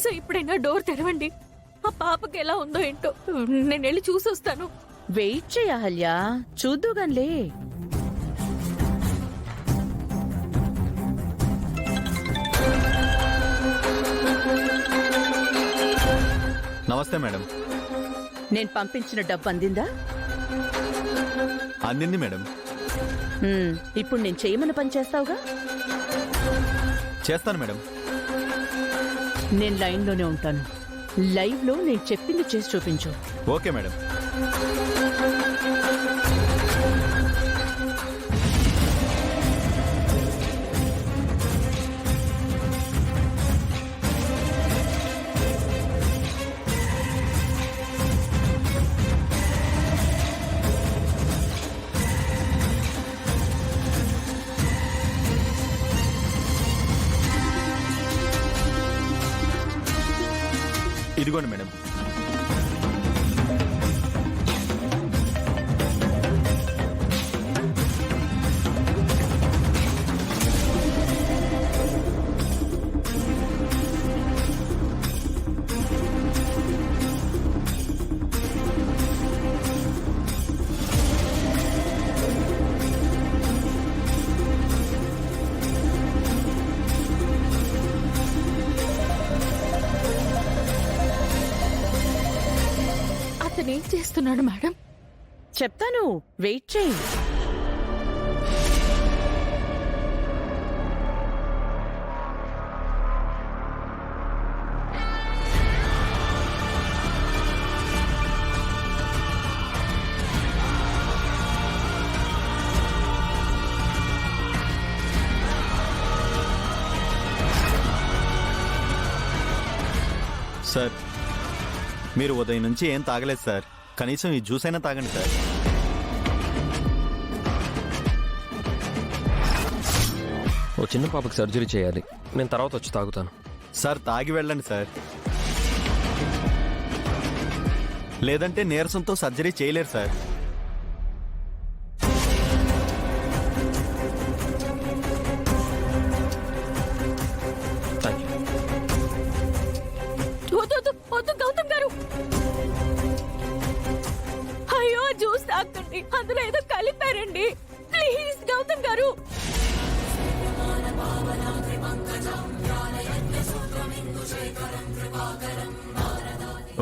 కనీసం ఇప్పుడైనా డోర్ తెరవండి. ఆ పాపకి ఎలా ఉందో ఏంటో నేను వెళ్ళి చూసొస్తాను. వెయిట్ చేయాల్యా, చూద్దుగాన్లే. నమస్తే మేడం. నేను పంపించిన డబ్బు అందిందా? అందింది మేడం. ఇప్పుడు నేను చేయమని పని చేస్తావుగా? చేస్తాను మేడం. నేను లైన్లోనే ఉంటాను. లైవ్ లో నేను చెప్పింది చేసి చూపించు. Okay madam. ఇదిగోండి మేడం. అతనేం చేస్తున్నాడు మేడం? చెప్తాను, వెయిట్ చేయి. సార్, మీరు ఉదయం నుంచి ఏం తాగలేదు సార్. కనీసం ఈ జ్యూస్ అయినా తాగండి సార్. ఓ చిన్న పాపకి సర్జరీ చేయాలి, నేను తర్వాత వచ్చి తాగుతాను. సార్, తాగి వెళ్ళండి సార్. లేదంటే నీరసంతో సర్జరీ చేయలేరు సార్. Thank you. వద్దు గౌతమ్ గారు. అయ్యో, జ్యూస్ తాగుతుంది, అందులో ఏదో కలిపారండి. ప్లీజ్ గౌతమ్ గారు.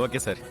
Okay sir.